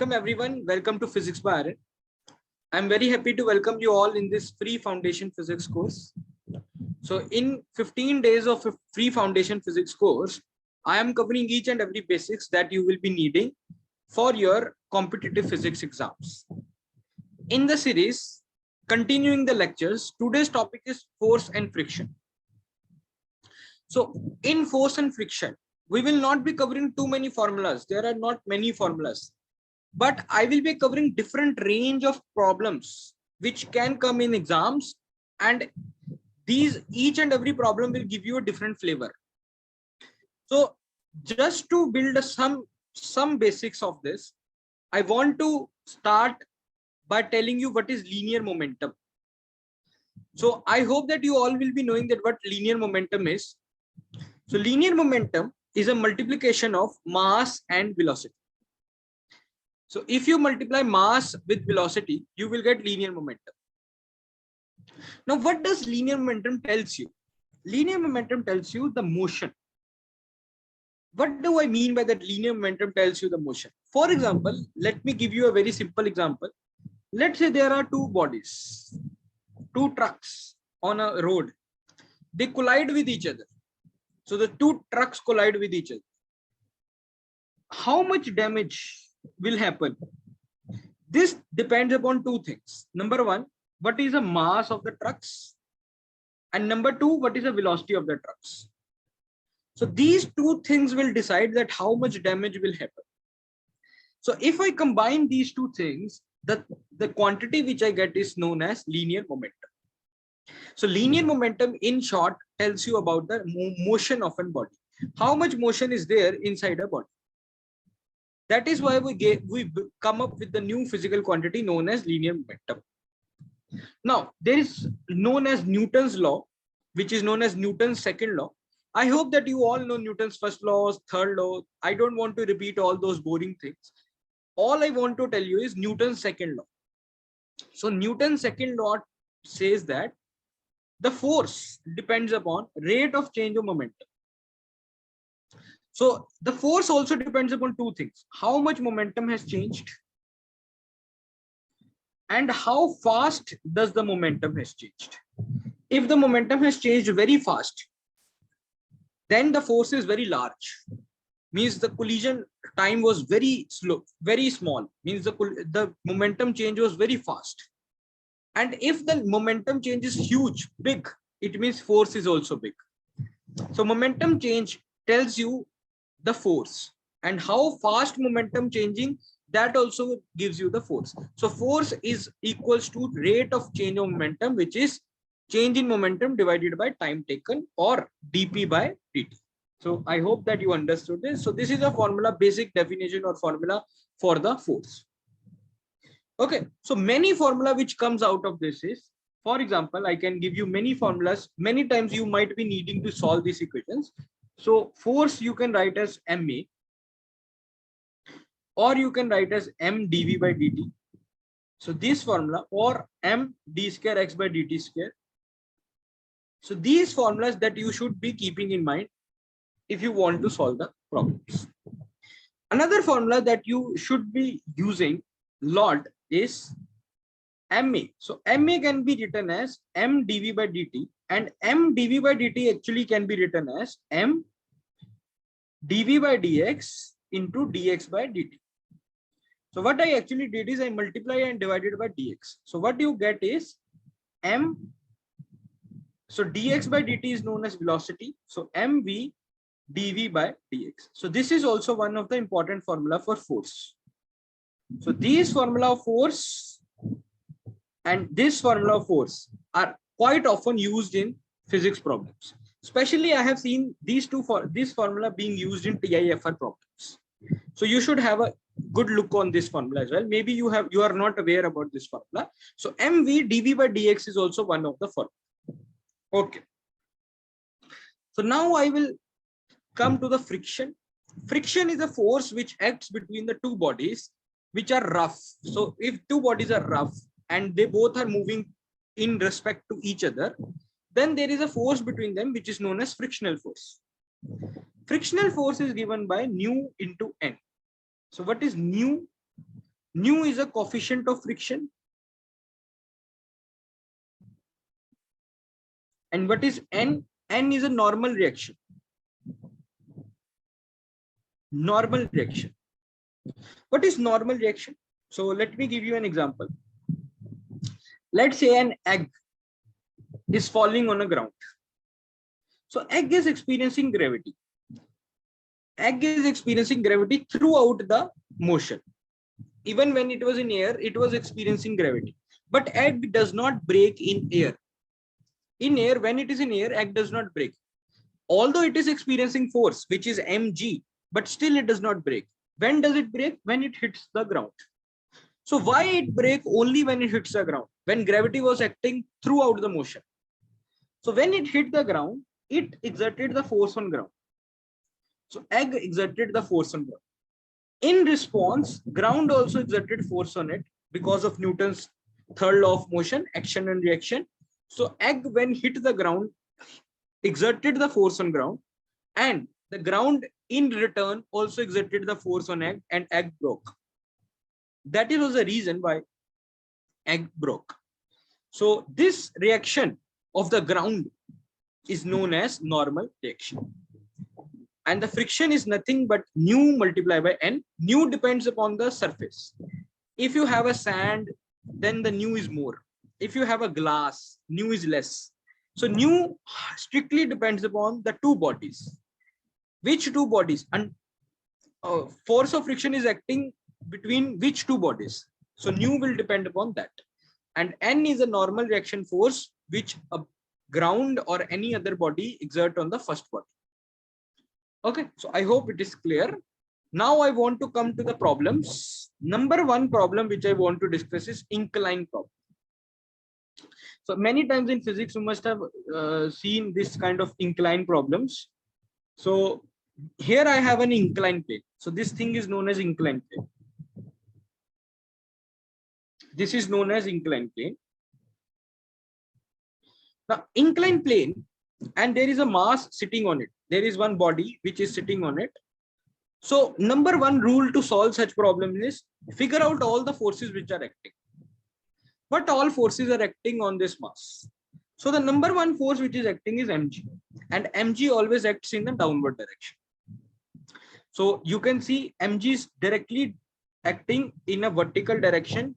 Welcome everyone. Welcome to Physics by Aaron. I'm very happy to welcome you all in this free foundation physics course. So in 15 days of a free foundation physics course, I am covering each and every basics that you will be needing for your competitive physics exams. In the series, continuing the lectures, today's topic is force and friction. So in force and friction, we will not be covering too many formulas. There are not many formulas. But I will be covering different range of problems which can come in exams, and each and every problem will give you a different flavor. So just to build some basics of this, I want to start by telling you what is linear momentum. So I hope that you all will be knowing that what linear momentum is. So linear momentum is a multiplication of mass and velocity. So if you multiply mass with velocity, you will get linear momentum. Now, what does linear momentum tells you? Linear momentum tells you the motion. What do I mean by that linear momentum tells you the motion? For example, let me give you a very simple example. Let's say there are two bodies, two trucks on a road. They collide with each other. So the two trucks collide with each other. How much damage will happen? This depends upon two things. Number one, what is the mass of the trucks? And number two, what is the velocity of the trucks? So these two things will decide that how much damage will happen. So if I combine these two things, the quantity which I get is known as linear momentum. So linear momentum in short tells you about the motion of a body. How much motion is there inside a body? That is why we come up with the new physical quantity known as linear momentum. Now, there is known as Newton's law, which is known as Newton's second law. I hope that you all know Newton's first law, third law. I don't want to repeat all those boring things. All I want to tell you is Newton's second law. So Newton's second law says that the force depends upon rate of change of momentum. So the force also depends upon two things: how much momentum has changed and how fast does the momentum has changed. If the momentum has changed very fast, then the force is very large. Means the collision time was very slow, very small. Means the momentum change was very fast. And if the momentum change is huge, big, it means force is also big. So momentum change tells you the force, and how fast momentum changing, that also gives you the force. So force is equals to rate of change of momentum, which is change in momentum divided by time taken, or dp by dt. So I hope that you understood this. So this is a formula, basic definition or formula for the force. Okay, so many formula which comes out of this is, for example, I can give you many formulas. Many times you might be needing to solve these equations. So force you can write as ma, or you can write as m dv by dt. So this formula, or m d square x by dt square. So these formulas that you should be keeping in mind if you want to solve the problems. Another formula that you should be using lot is ma. So ma can be written as m dv by dt, and m dv by dt actually can be written as m dv by dx into dx by dt. So what I actually did is I multiply and divided by dx. So what you get is m. So dx by dt is known as velocity. So mv dv by dx. So this is also one of the important formula for force. So these formula of force and this formula of force are quite often used in physics problems. Especially I have seen these two for this formula being used in TIFR problems. So you should have a good look on this formula as well. Maybe you are not aware about this formula. So mv dv by dx is also one of the formula. Okay. So now I will come to the friction. Friction is a force which acts between the two bodies which are rough. So if two bodies are rough and they both are moving in respect to each other, then there is a force between them which is known as frictional force. Frictional force is given by nu into n. So what is nu? Nu is a coefficient of friction. And what is N? N is a normal reaction. Normal reaction. What is normal reaction? So let me give you an example. Let's say an egg is falling on a ground. So egg is experiencing gravity. Egg is experiencing gravity throughout the motion. Even when it was in air, it was experiencing gravity. But egg does not break in air. In air, when it is in air, egg does not break. Although it is experiencing force, which is mg, but still it does not break. When does it break? When it hits the ground. So why it break only when it hits the ground? When gravity was acting throughout the motion. So when it hit the ground, it exerted the force on ground. So egg exerted the force on ground. In response, ground also exerted force on it because of Newton's third law of motion, action and reaction. So egg, when hit the ground, exerted the force on ground, and the ground in return also exerted the force on egg, and egg broke. That was the reason why egg broke. So this reaction of the ground is known as normal reaction. And the friction is nothing but nu multiplied by n. Nu depends upon the surface. If you have a sand, then the nu is more. If you have a glass, nu is less. So nu strictly depends upon the two bodies. Which two bodies? And force of friction is acting between which two bodies? So nu will depend upon that. And n is a normal reaction force which a ground or any other body exert on the first body. Okay, so I hope it is clear. Now I want to come to the problems. Number one problem which I want to discuss is incline problem. So many times in physics, you must have seen this kind of incline problems. So here I have an incline plane. So this thing is known as incline plane. This is known as incline plane. Now incline plane, and there is a mass sitting on it. There is one body which is sitting on it. So number one rule to solve such problem is figure out all the forces which are acting. What all forces are acting on this mass? So the number one force which is acting is mg, and mg always acts in the downward direction. So you can see mg is directly acting in a vertical direction.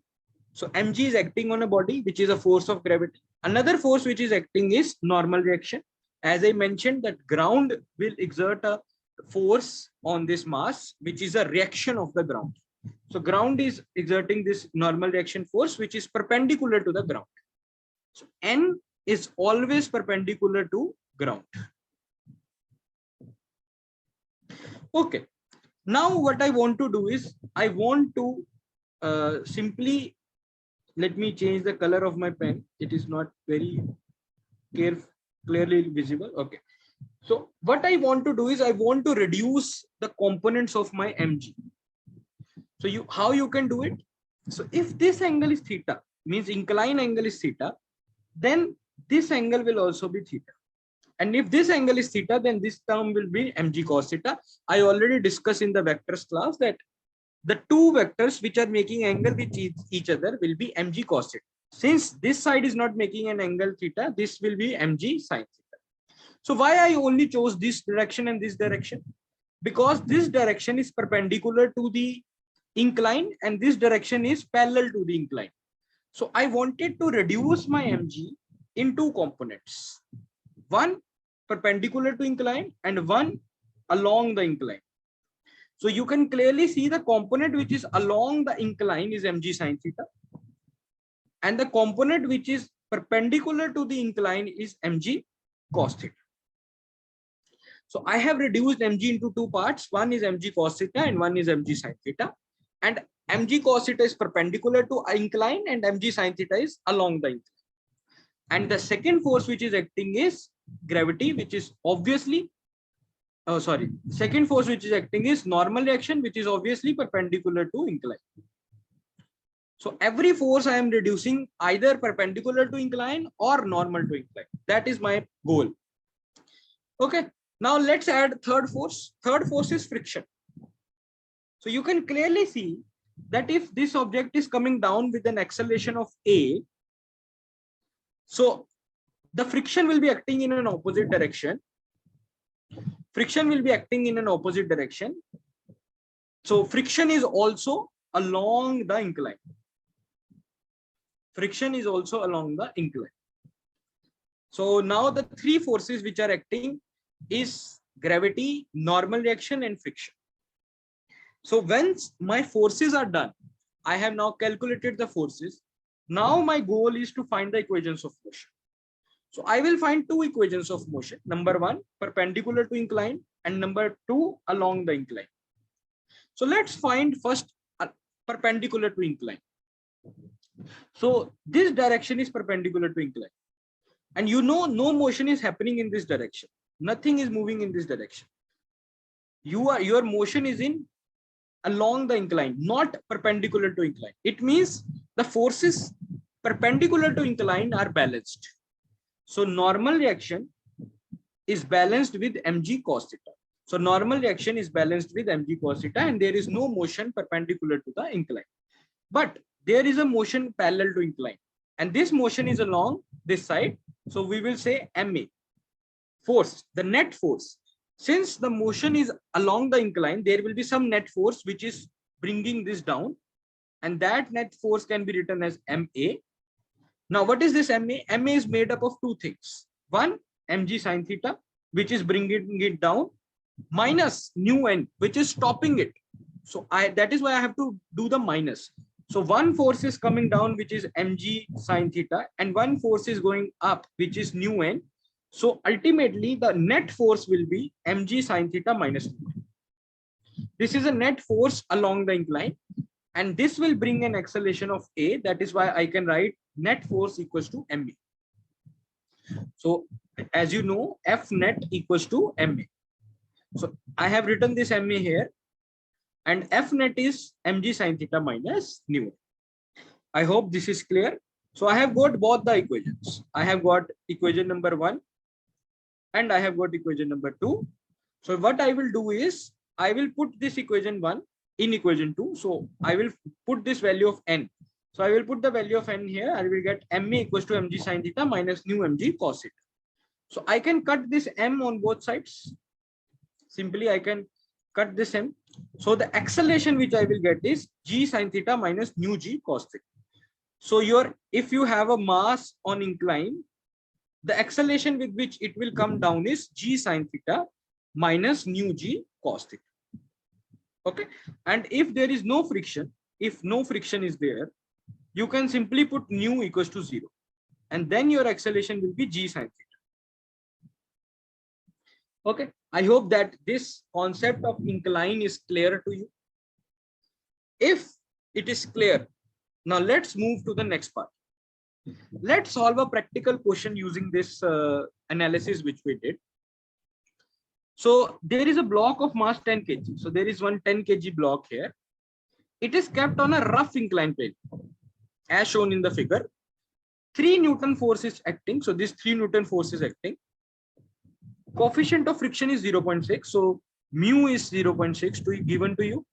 So mg is acting on a body which is a force of gravity. Another force which is acting is normal reaction. As I mentioned, that ground will exert a force on this mass, which is a reaction of the ground. So ground is exerting this normal reaction force, which is perpendicular to the ground. So N is always perpendicular to ground. Okay. Now what I want to do is I want to simply, let me change the color of my pen. It is not very clearly visible. Okay. So what I want to do is I want to reduce the components of my mg. So how you can do it? So if this angle is theta, means incline angle is theta, then this angle will also be theta. And if this angle is theta, then this term will be mg cos theta. I already discussed in the vectors class that the two vectors which are making angle with each other will be mg cos theta. Since this side is not making an angle theta, this will be mg sin theta. So why I only chose this direction and this direction? Because this direction is perpendicular to the incline and this direction is parallel to the incline. So I wanted to reduce my mg in two components. One perpendicular to incline and one along the incline. So you can clearly see the component which is along the incline is mg sin theta. And the component which is perpendicular to the incline is mg cos theta. So I have reduced mg into two parts. One is mg cos theta and one is mg sin theta. And mg cos theta is perpendicular to incline and mg sin theta is along the incline. And the second force which is acting is gravity, which is obviously, second force which is acting is normal reaction, which is obviously perpendicular to incline. So every force I am reducing either perpendicular to incline or normal to incline. That is my goal. Okay. Now let's add third force. Third force is friction. So you can clearly see that if this object is coming down with an acceleration of a, so the friction will be acting in an opposite direction. Friction will be acting in an opposite direction. So friction is also along the incline. Friction is also along the incline. So now the three forces which are acting is gravity, normal reaction, and friction. So once my forces are done, I have now calculated the forces. Now my goal is to find the equations of motion. So I will find two equations of motion. Number one, perpendicular to incline, and number two, along the incline. So let's find first perpendicular to incline. So this direction is perpendicular to incline. And you know, no motion is happening in this direction. Nothing is moving in this direction. Your motion is in along the incline, not perpendicular to incline. It means the forces perpendicular to incline are balanced. So normal reaction is balanced with mg cos theta. So normal reaction is balanced with mg cos theta, and there is no motion perpendicular to the incline. But there is a motion parallel to incline, and this motion is along this side. So we will say MA, force, the net force. Since the motion is along the incline, there will be some net force which is bringing this down, and that net force can be written as MA. Now, what is this MA? MA is made up of two things. One, mg sin theta, which is bringing it down, minus nu n, which is stopping it. So that is why I have to do the minus. So one force is coming down, which is mg sin theta, and one force is going up, which is nu n. So ultimately, the net force will be mg sin theta minus nu n. This is a net force along the incline, and this will bring an acceleration of a. That is why I can write net force equals to ma. So as you know, F net equals to ma. So I have written this ma here, and F net is mg sin theta minus nu n. I hope this is clear. So I have got both the equations. I have got equation number 1 and I have got equation number 2. So what I will do is I will put this equation 1 in equation 2. So I will put this value of n. So I will put the value of n here. I will get ma equals to mg sin theta minus nu mg cos theta. So I can cut this m on both sides. Simply I can cut this m. So the acceleration which I will get is g sin theta minus nu g cos theta. So if you have a mass on incline, the acceleration with which it will come down is g sin theta minus nu g cos theta. Okay. And if there is no friction, if no friction is there, you can simply put nu equals to 0. And then your acceleration will be g sin theta. Okay. I hope that this concept of incline is clear to you. If it is clear, now let's move to the next part. Let's solve a practical question using this analysis which we did. So there is a block of mass 10 kg. So there is one 10 kg block here. It is kept on a rough inclined plane, as shown in the figure. 3 Newton force is acting. So this 3 Newton force is acting. Coefficient of friction is 0.6. So mu is 0.6 given to you.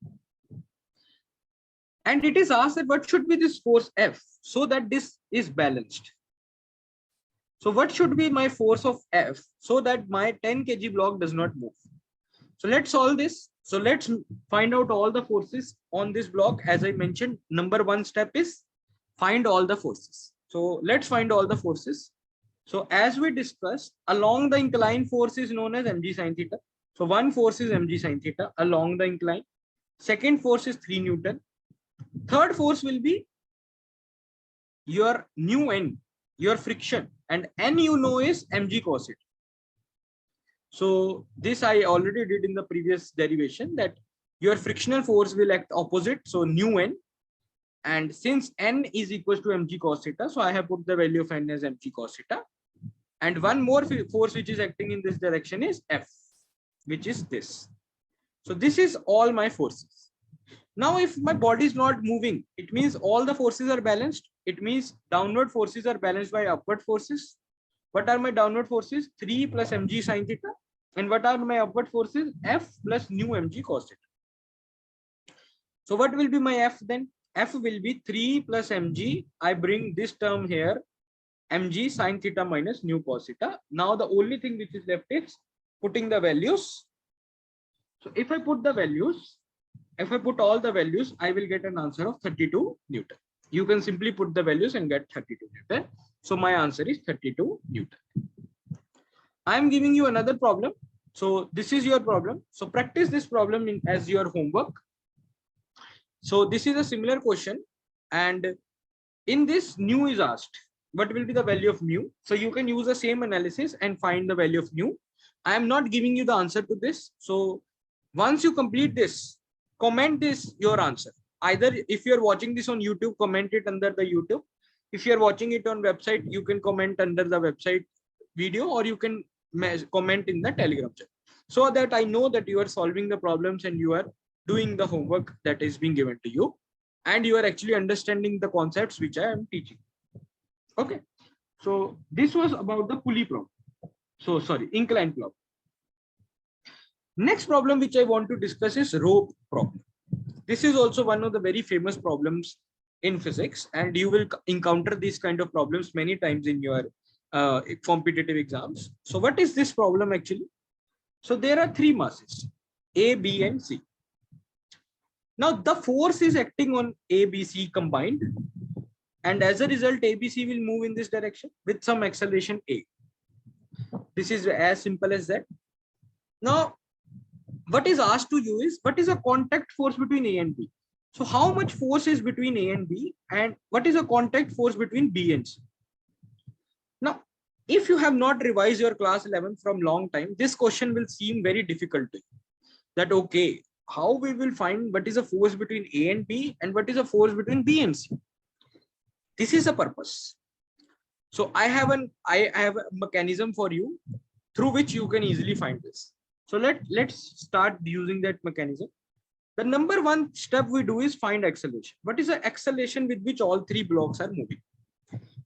And it is asked that what should be this force F so that this is balanced. So what should be my force of F so that my 10 kg block does not move? So let's solve this. So let's find out all the forces on this block. As I mentioned, number 1 step is find all the forces. So let's find all the forces. So as we discussed, along the incline force is known as mg sin theta. So one force is mg sin theta along the incline. Second force is 3 Newton. Third force will be your nu n, your friction, and n you know is mg cos theta. So this I already did in the previous derivation, that your frictional force will act opposite, so nu n, and since n is equals to mg cos theta, so I have put the value of n as mg cos theta. And one more force which is acting in this direction is F, which is this. So this is all my forces. Now, if my body is not moving, it means all the forces are balanced. It means downward forces are balanced by upward forces. What are my downward forces? 3 plus mg sin theta. And what are my upward forces? F plus nu mg cos theta. So what will be my F then? F will be 3 plus mg. I bring this term here, mg sine theta minus nu cos theta. Now the only thing which is left is putting the values. So if I put the values, if I put all the values, I will get an answer of 32 Newton. You can simply put the values and get 32 Newton. So my answer is 32 Newton. I am giving you another problem. So this is your problem. So practice this problem as your homework. So this is a similar question. And in this, nu is asked. What will be the value of mu? So you can use the same analysis and find the value of nu. I am not giving you the answer to this. So once you complete this, comment this your answer. Either if you're watching this on YouTube, comment it under the YouTube. If you're watching it on website, you can comment under the website video, or you can comment in the Telegram chat, so that I know that you are solving the problems and you are doing the homework that is being given to you, and you are actually understanding the concepts which I am teaching. Okay, so this was about the pulley problem. So sorry, incline problem. Next problem which I want to discuss is rope problem. This is also one of the very famous problems in physics, and you will encounter these kind of problems many times in your competitive exams. So what is this problem actually? So there are three masses, A, B, and C. Now the force is acting on A, B, C combined, and as a result, A, B, C will move in this direction with some acceleration A. This is as simple as that. Now, what is asked to you is, what is a contact force between A and B? So how much force is between A and B, and what is a contact force between B and C? Now, if you have not revised your class 11 from long time, this question will seem very difficult to you. That okay, how we will find what is a force between A and B and what is a force between B and C? This is a purpose. So I have a mechanism for you through which you can easily find this. So let's start using that mechanism. The number one step we do is find acceleration. What is the acceleration with which all three blocks are moving?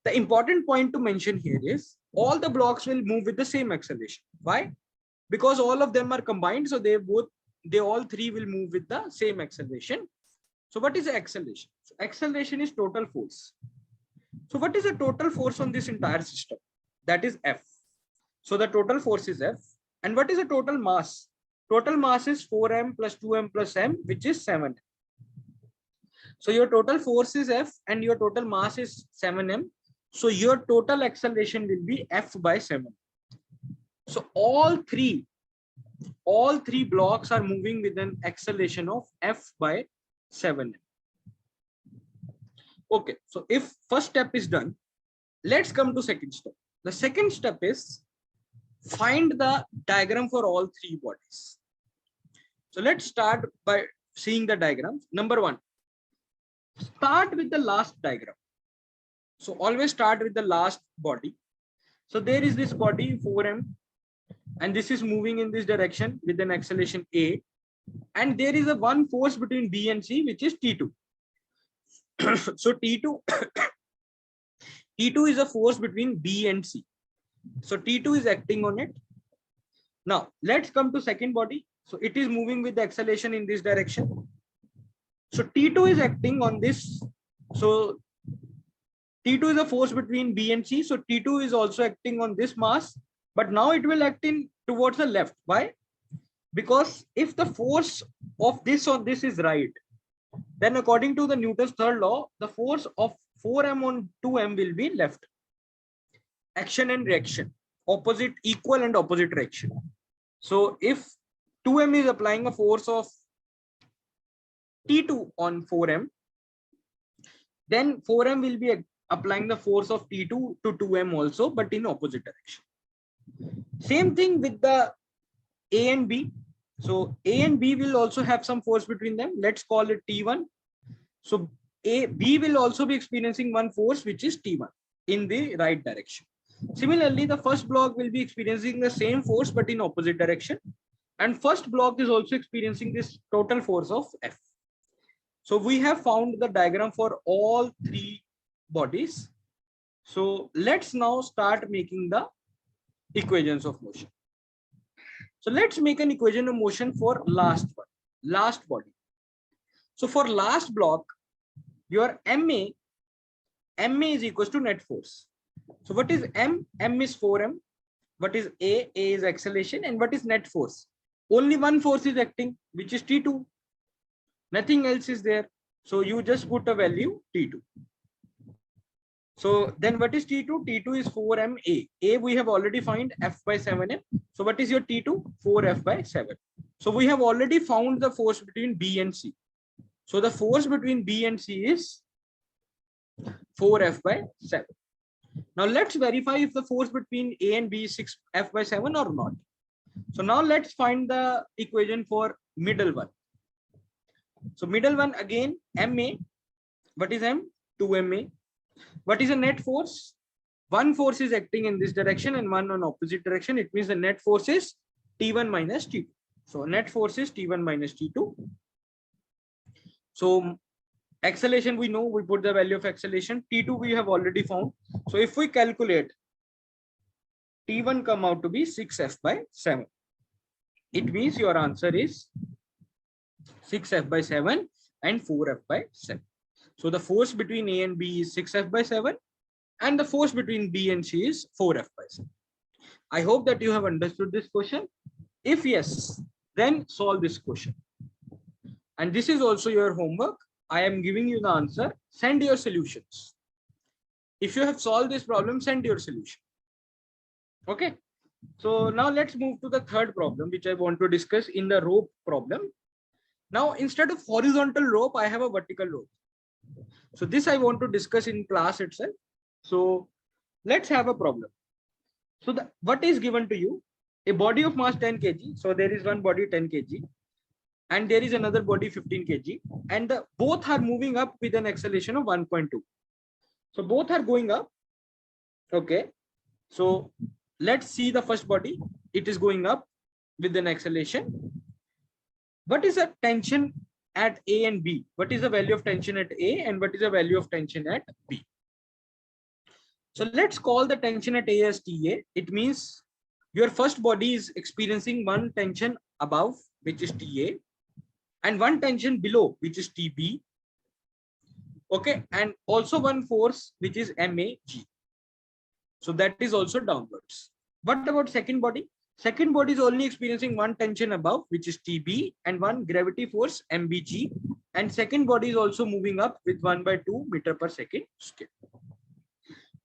The important point to mention here is all the blocks will move with the same acceleration. Why? Because all of them are combined, so they all three will move with the same acceleration. So what is the acceleration? So acceleration is total force. So what is the total force on this entire system? That is F. So the total force is F. And what is the total mass? Total mass is 4m plus 2m plus m, which is 7. So your total force is F and your total mass is 7m. So your total acceleration will be F by 7. So all three blocks are moving with an acceleration of F by 7m. Okay, so if first step is done, let's come to second step. The second step is find the diagram for all three bodies. So let's start by seeing the diagrams. Number one, start with the last diagram. So always start with the last body. So there is this body 4m, and this is moving in this direction with an acceleration A, and there is a one force between B and C, which is T2. So T2 is a force between B and C. So T2 is acting on it. Now let's come to second body. So it is moving with the acceleration in this direction. So T2 is acting on this. So T2 is a force between B and C. So T2 is also acting on this mass, but now it will act in towards the left. Why? Because if the force of this on this is right, then according to the Newton's third law, the force of 4m on 2m will be left. Action and reaction, opposite, equal and opposite direction. So if 2m is applying a force of T2 on 4m, then 4m will be applying the force of T2 to 2m also, but in opposite direction. Same thing with the A and B. So A and B will also have some force between them. Let's call it T1. So B will also be experiencing one force, which is T1 in the right direction. Similarly, the first block will be experiencing the same force, but in opposite direction. And first block is also experiencing this total force of F. So we have found the diagram for all three bodies. So let's now start making the equations of motion. So let's make an equation of motion for last body. So for last block, your MA is equals to net force. So what is M? M is 4M. What is A? A is acceleration. And what is net force? Only one force is acting, which is T2. Nothing else is there. So you just put a value T2. So then what is T2? T2 is 4M A. A we have already found F by 7M. So what is your T2? 4F by 7. So we have already found the force between B and C. So the force between B and C is 4F by 7. Now let's verify if the force between A and B is 6F by 7 or not. So now let's find the equation for middle one. So middle one again, MA. What is M? 2MA. What is a net force? One force is acting in this direction and one on opposite direction. It means the net force is T1 minus T2. So net force is T1 minus T2. So acceleration we know, we put the value of acceleration. T2 we have already found. So if we calculate, T1 come out to be 6F by 7. It means your answer is 6F by 7 and 4F by 7. So the force between A and B is 6F by 7 and the force between B and C is 4F by 7. I hope that you have understood this question. If yes, then solve this question. And this is also your homework. I am giving you the answer. Send your solutions. If you have solved this problem, send your solution. Okay. So now let's move to the third problem, which I want to discuss in the rope problem. Now, instead of horizontal rope, I have a vertical rope. So this I want to discuss in class itself. So let's have a problem. So what is given to you? A body of mass 10 kg. So there is one body 10 kg. And there is another body 15 kg. And both are moving up with an acceleration of 1.2. So both are going up. Okay. So let's see the first body. It is going up with an acceleration. What is the tension at A and B? What is the value of tension at A and what is the value of tension at B? So let's call the tension at A as TA. It means your first body is experiencing one tension above, which is TA, and one tension below, which is TB. Okay, and also one force, which is MAG. So that is also downwards. What about second body? Second body is only experiencing one tension above, which is TB, and one gravity force, MBG. And second body is also moving up with 1/2 meter per second scale.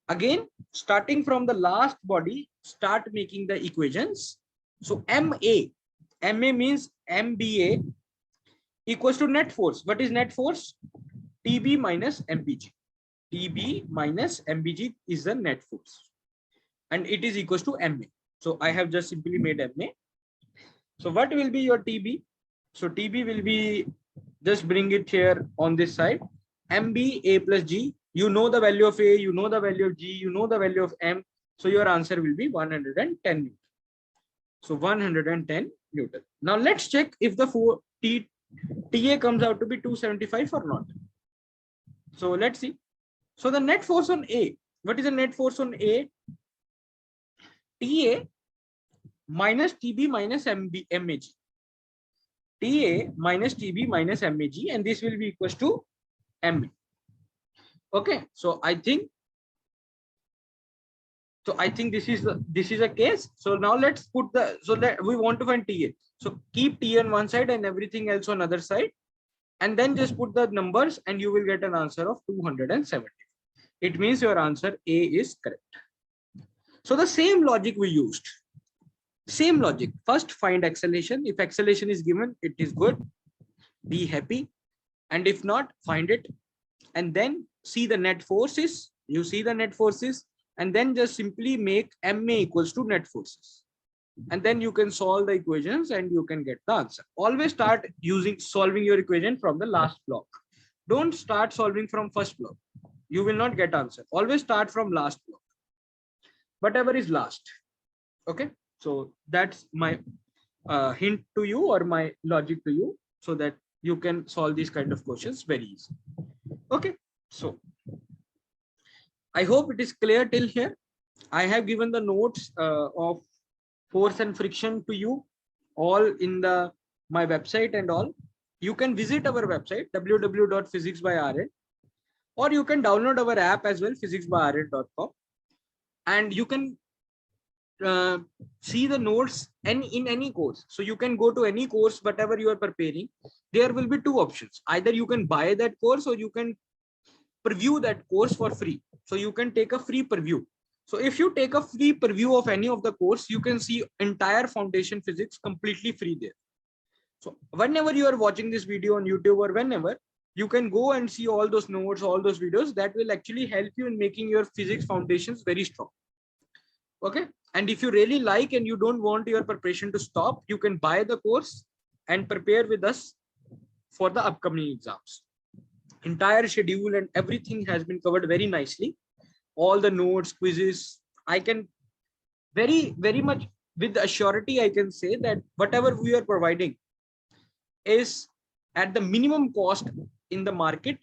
Again, starting from the last body, start making the equations. So MA means MBA equals to net force. What is net force? TB minus MBG. TB minus MBG is the net force. And it is equals to MA. So I have just simply made MA. So what will be your TB? So TB will be, just bring it here on this side. MB A plus G. You know the value of A, you know the value of G, you know the value of M. So your answer will be 110 Newton. So 110 Newton. Now let's check if the TA comes out to be 275 or not. So let's see. So the net force on A. What is the net force on A? TA minus TB minus MAG. TA minus TB minus MAG, and this will be equals to MA. Okay, so I think this is a case. So now let's put we want to find TA. So keep TA on one side and everything else on other side, and then just put the numbers and you will get an answer of 270. It means your answer A is correct. So the same logic we used. Same logic. First find acceleration. If acceleration is given, it is good. Be happy. And if not, find it. And then see the net forces. You see the net forces. And then just simply make MA equals to net forces. And then you can solve the equations and you can get the answer. Always start solving your equation from the last block. Don't start solving from first block. You will not get answer. Always start from last block. Whatever is last. Okay. So that's my hint to you or my logic to you so that you can solve these kind of questions very easy. Okay. So I hope it is clear till here. I have given the notes of force and friction to you all in my website and all. you can visit our website www.physicsbyaryan, or you can download our app as well, physicsbyaryan.com, and you can see the notes and in any course. So you can go to any course, whatever you are preparing. There will be two options. Either you can buy that course or you can preview that course for free. So you can take a free preview. So if you take a free preview of any of the course, you can see entire foundation physics completely free there. So whenever you are watching this video on YouTube or whenever, you can go and see all those notes, all those videos that will actually help you in making your physics foundations very strong. Okay. And if you really like and you don't want your preparation to stop, you can buy the course and prepare with us for the upcoming exams. Entire schedule and everything has been covered very nicely. All the notes, quizzes, I can very much with assurity, I can say that whatever we are providing is at the minimum cost in the market,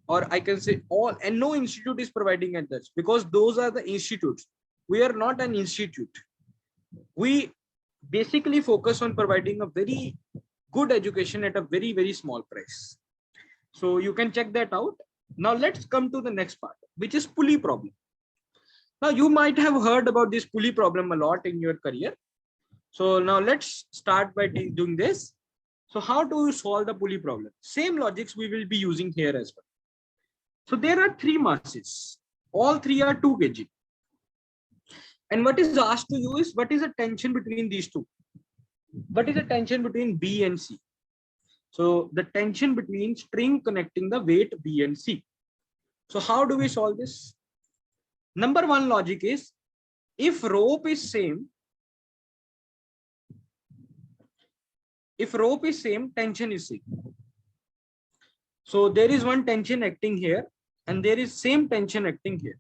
or I can say all, and no institute is providing at this, because those are the institutes. We are not an institute. We basically focus on providing a very good education at a very small price. So you can check that out. Now let's come to the next part, which is pulley problem. Now you might have heard about this pulley problem a lot in your career. So now let's start by doing this. So how do you solve the pulley problem? Same logics we will be using here as well. So there are three masses. All three are 2 kg. And what is asked to you is, what is the tension between these two? What is the tension between B and C? So the tension between string connecting the weight B and C. So how do we solve this? Number one logic is, if rope is same, tension is same. So there is one tension acting here and there is same tension acting here.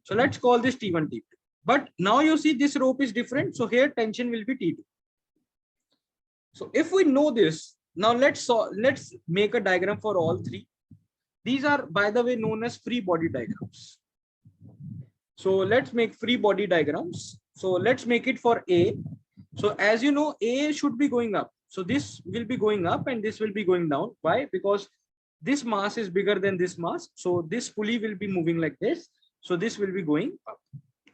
So let's call this T1, T2. But now you see this rope is different. So here tension will be T2. So if we know this, now let's make a diagram for all three. These are, by the way, known as free body diagrams. So let's make free body diagrams. So let's make it for A. So as you know, A should be going up. So this will be going up and this will be going down. Why? Because this mass is bigger than this mass. So this pulley will be moving like this. So this will be going up.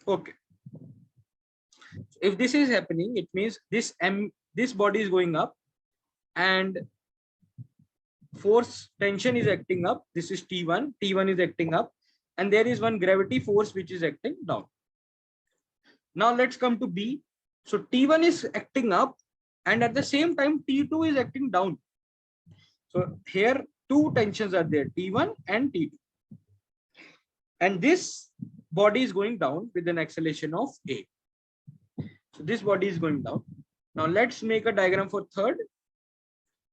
Okay. If this is happening, it means this body is going up and force tension is acting up. This is T1. T1 is acting up. And there is one gravity force which is acting down. Now let's come to B. So T1 is acting up and at the same time T2 is acting down. So here two tensions are there, T1 and T2. And this body is going down with an acceleration of A. So this body is going down. Now let's make a diagram for third.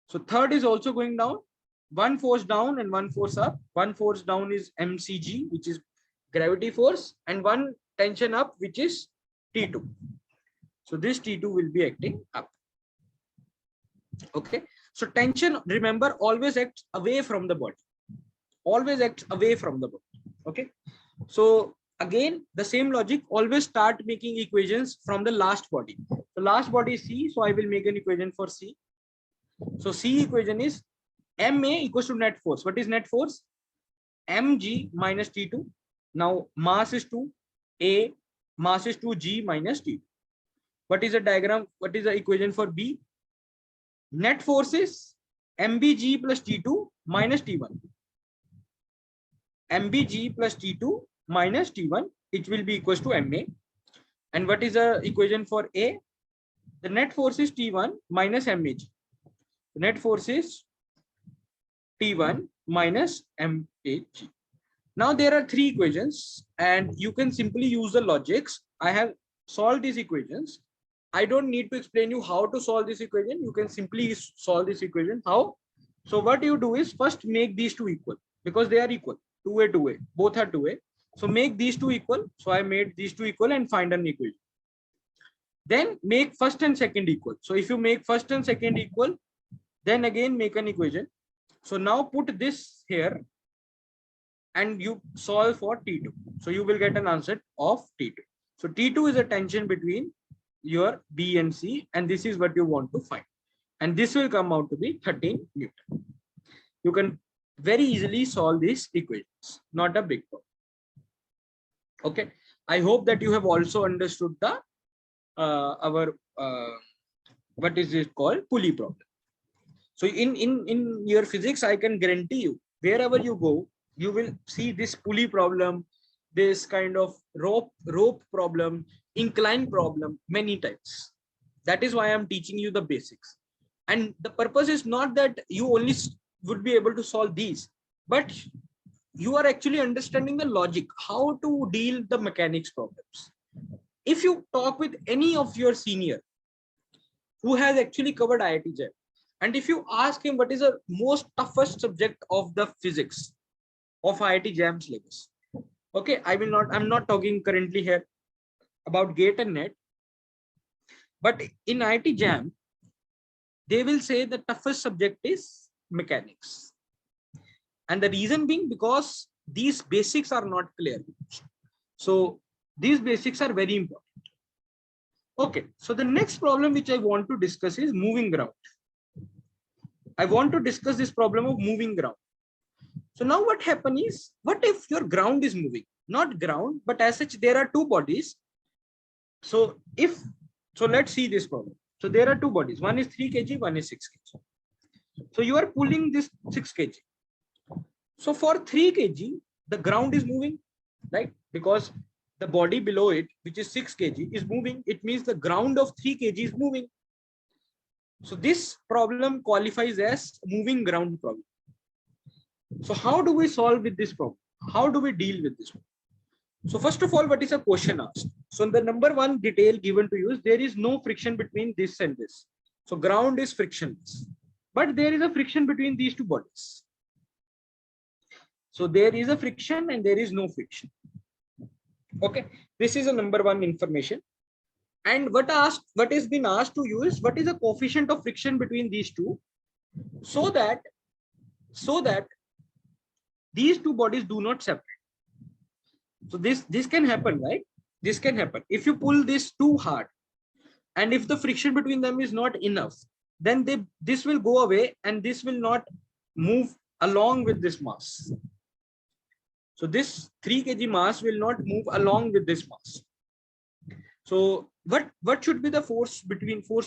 So third is also going down. One force down and one force up. One force down is mcg, which is gravity force, and one tension up, which is T2. So this T2 will be acting up. Okay. So tension, remember, always acts away from the body. Always acts away from the body. Okay. So again, the same logic, always start making equations from the last body. The last body is C. So I will make an equation for C. So C equation is MA equals to net force. What is net force? mg minus T2. Now mass is 2, A, mass is 2, G minus T2. What is the diagram? What is the equation for B? Net force is mbg plus T2 minus T1. mbg plus T2 minus T1, it will be equals to MA. And what is the equation for A? The net force is T1 minus MAG. The net force is T1 minus MAG. Now there are three equations and you can simply use the logics. I have solved these equations. I don't need to explain you how to solve this equation. You can simply solve this equation. How? So what you do is first make these two equal because they are equal. 2A, 2A, both are 2A. So make these two equal. So I made these two equal and find an equation. Then make first and second equal. So if you make first and second equal, then again make an equation. So now put this here and you solve for T2. So you will get an answer of T2. So T2 is a tension between your B and C, and this is what you want to find. and this will come out to be 13 Newton. You can very easily solve these equations, not a big problem. Okay, I hope that you have also understood the what is it called, Pulley problem. So in your physics, I can guarantee you, wherever you go, you will see this pulley problem, this kind of rope problem, incline problem many times. That is why I'm teaching you the basics. And the purpose is not that you only would be able to solve these, but you are actually understanding the logic, how to deal the mechanics problems. If you talk with any of your senior who has actually covered IIT JEM, and if you ask him what is the most toughest subject of the physics of IIT JEM syllabus, okay, I'm not talking currently here about GATE and NET, but in IIT JEM, they will say the toughest subject is mechanics. And the reason being because these basics are not clear. So these basics are very important. Okay, so the next problem which I want to discuss is moving ground. I want to discuss this problem of moving ground. So now what happens is, what if your ground is moving? Not ground, but as such, there are two bodies. So let's see this problem. So there are two bodies. One is 3 kg, one is 6 kg. So you are pulling this 6 kg. So for 3 kg, the ground is moving, right? Because the body below it, which is 6 kg, is moving. It means the ground of 3 kg is moving. So this problem qualifies as moving ground problem. So how do we solve with this problem? How do we deal with this problem? So first of all, what is a question asked? So the number one detail given to you is there is no friction between this and this. So ground is frictionless, but there is a friction between these two bodies. So there is a friction and there is no friction. Okay, this is a number one information. And what is been asked to you is what is the coefficient of friction between these two, so that these two bodies do not separate. So this can happen, right? This can happen if you pull this too hard, and if the friction between them is not enough, then this will go away and this will not move along with this mass. So this 3 kg mass will not move along with this mass. So what should be the force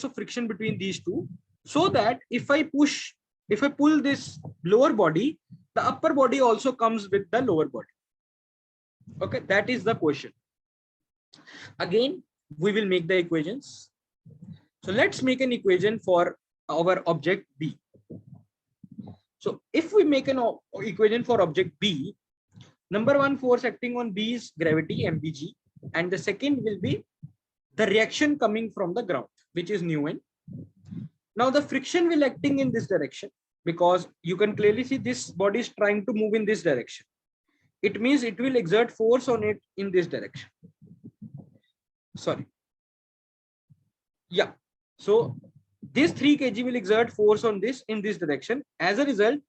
of friction between these two, so that if I pull this lower body, the upper body also comes with the lower body. Okay, that is the question. Again, we will make the equations. So let's make an equation for our object B. So if we make an equation for object B, number one force acting on B is gravity, mg, and the second will be the reaction coming from the ground, which is nu-n. Now the friction will acting in this direction, because you can clearly see this body is trying to move in this direction. It means it will exert force on it in this direction. Sorry. Yeah. So this 3 kg will exert force on this in this direction. As a result,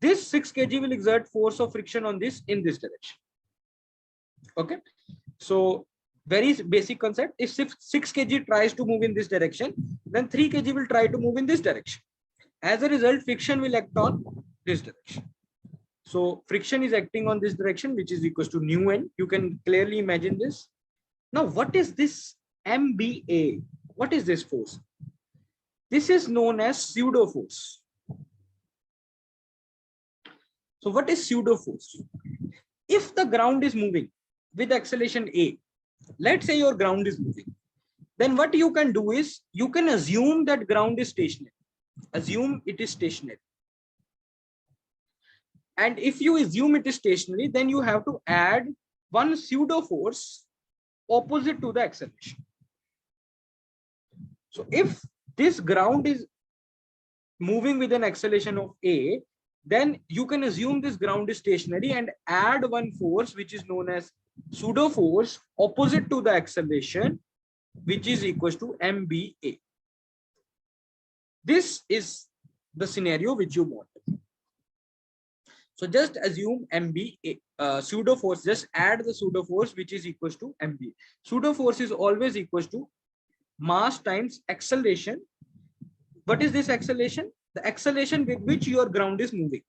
this 6 kg will exert force of friction on this in this direction. Okay. So very basic concept. If 6 kg tries to move in this direction, then 3 kg will try to move in this direction. As a result, friction will act on this direction. So friction is acting on this direction, which is equals to nu-n. You can clearly imagine this. Now, what is this MBA? What is this force? This is known as pseudo force. So what is pseudo force? If the ground is moving with acceleration A, let's say your ground is moving, then what you can do is you can assume that ground is stationary. Assume it is stationary. And if you assume it is stationary, then you have to add one pseudo force opposite to the acceleration. So if this ground is moving with an acceleration of A, then you can assume this ground is stationary and add one force which is known as pseudo force opposite to the acceleration, which is equals to MBA. This is the scenario which you want. So just assume MBA, pseudo force, just add the pseudo force which is equals to MBA. Pseudo force is always equals to mass times acceleration what is this acceleration? The acceleration with which your ground is moving.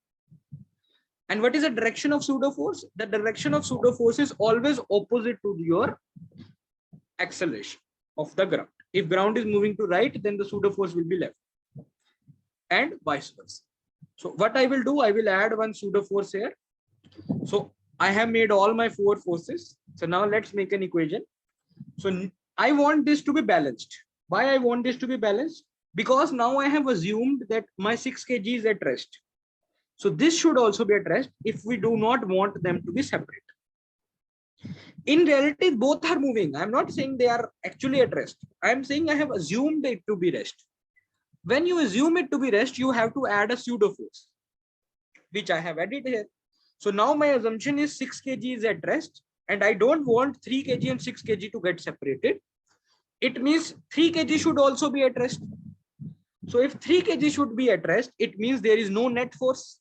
And what is the direction of pseudo force? The direction of pseudo force is always opposite to your acceleration of the ground. If ground is moving to right, then the pseudo force will be left, and vice versa. So what I will do, I will add one pseudo force here. So I have made all my 4 forces. So now let's make an equation. So I want this to be balanced. Why I want this to be balanced? Because now I have assumed that my 6 kg is at rest. So this should also be at rest if we do not want them to be separate. In reality, both are moving. I'm not saying they are actually at rest. I'm saying I have assumed it to be rest. When you assume it to be rest, you have to add a pseudo force, which I have added here. So now my assumption is 6 kg is at rest, and I don't want 3 kg and 6 kg to get separated. It means 3 kg should also be at rest. So if 3 kg should be at rest, it means there is no net force.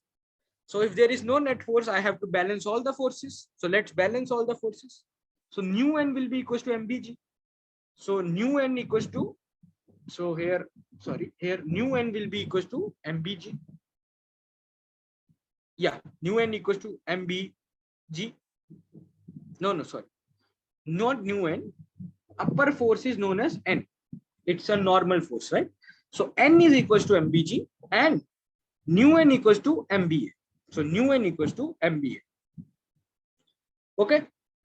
So if there is no net force, I have to balance all the forces. So let's balance all the forces. So nu n will be equals to mbg. So nu n equals to, so here nu n will be equals to mbg. Yeah, nu n equals to mbg. No, sorry, not nu n. Upper force is known as n. It's a normal force, right? So n is equals to mbg and nu n equals to mba. So nu n equals to mba. Okay,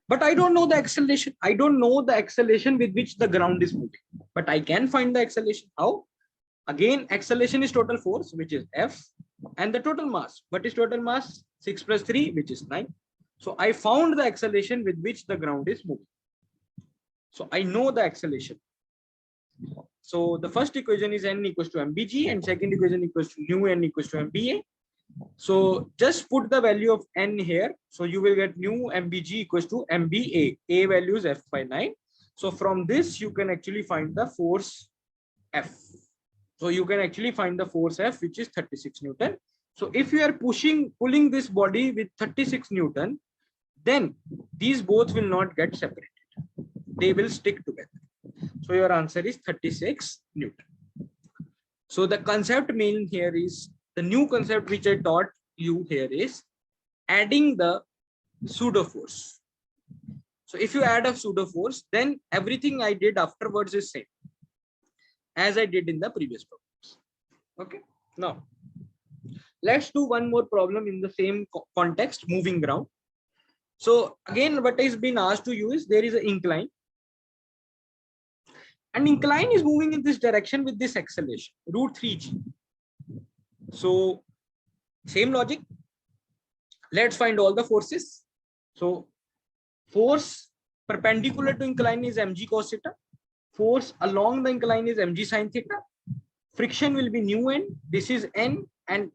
but I don't know the acceleration. I don't know the acceleration with which the ground is moving, but I can find the acceleration. How? Again, acceleration is total force, which is F, and the total mass. What is total mass? 6 plus 3, which is 9. So I found the acceleration with which the ground is moving. So I know the acceleration. So the first equation is n equals to mbg, and second equation equals to nu n equals to mba. So just put the value of n here. So you will get nu mbg equals to mba. A value is F by 9. So from this, you can actually find the force F. So you can actually find the force F, which is 36 Newton. So if you are pulling this body with 36 Newton, then these both will not get separated. They will stick together. So your answer is 36 Newton. So the concept main here is, the new concept which I taught you here is adding the pseudo force. So if you add a pseudo force, then everything I did afterwards is same as I did in the previous problems. Okay. Now let's do one more problem in the same context, moving ground. So again, what is being asked to you is, there is an incline. And incline is moving in this direction with this acceleration, root 3g. So same logic. Let's find all the forces. So force perpendicular to incline is mg cos theta. Force along the incline is mg sin theta. Friction will be nu n. This is n. And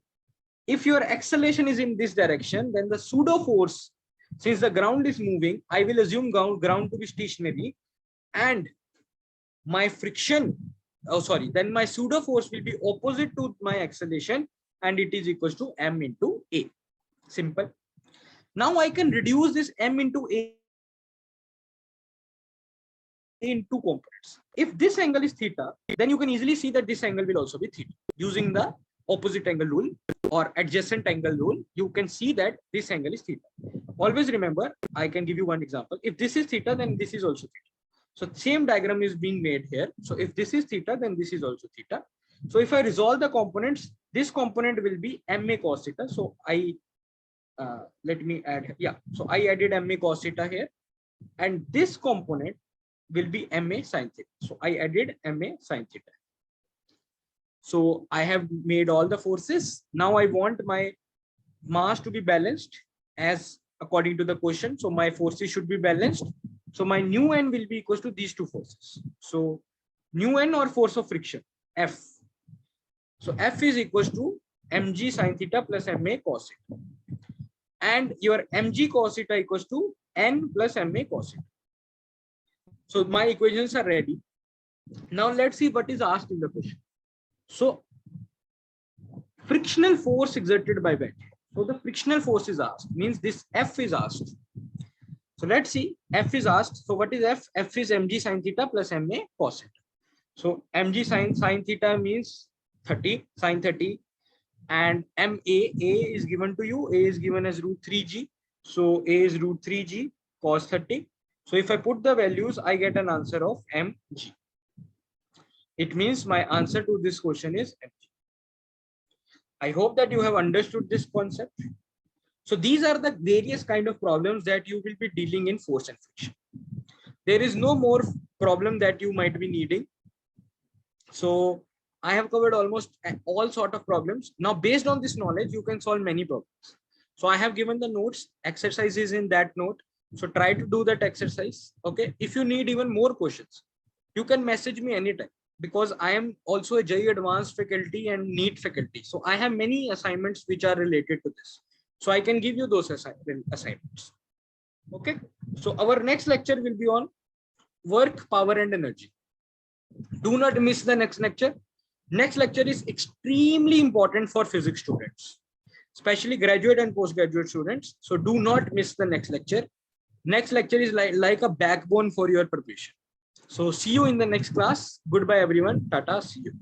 if your acceleration is in this direction, then the pseudo force, since the ground is moving, I will assume ground to be stationary, and my friction, then my pseudo force will be opposite to my acceleration, and it is equals to m into a. Simple. Now I can reduce this m into a in 2 components. If this angle is theta, then you can easily see that this angle will also be theta. Using the opposite angle rule or adjacent angle rule, you can see that this angle is theta. Always remember, I can give you one example. If this is theta, then this is also theta. So same diagram is being made here. So if this is theta, then this is also theta. So if I resolve the components, this component will be ma cos theta. So I let me add, yeah. So I added ma cos theta here, and this component will be ma sin theta. So I added ma sin theta. So I have made all the forces. Now I want my mass to be balanced as according to the question. So my forces should be balanced. So my nu n will be equals to these 2 forces. So nu n, or force of friction, F. So F is equals to mg sin theta plus ma cos theta. And your mg cos theta equals to n plus ma cos theta. So my equations are ready. Now let's see what is asked in the question. So frictional force exerted by bed. So the frictional force is asked, means this F is asked. So let's see, F is asked. So what is F? F is mg sin theta plus ma cos theta. So mg sin theta means 30 sine 30, and MA, A is given to you. A is given as root 3g. So A is root 3g cos 30. So if I put the values, I get an answer of mg. It means my answer to this question is mg. I hope that you have understood this concept. So these are the various kind of problems that you will be dealing in force and friction. There is no more problem that you might be needing. So I have covered almost all sort of problems. Now, based on this knowledge, you can solve many problems. So I have given the notes, exercises in that note. So try to do that exercise. Okay. If you need even more questions, you can message me anytime, because I am also a JEE advanced faculty and NEET faculty. So I have many assignments which are related to this. So I can give you those assignments. Okay. So our next lecture will be on work, power, and energy. Do not miss the next lecture. Next lecture is extremely important for physics students, especially graduate and postgraduate students. So do not miss the next lecture. Next lecture is like a backbone for your preparation. So see you in the next class. Goodbye, everyone. Tata. See you.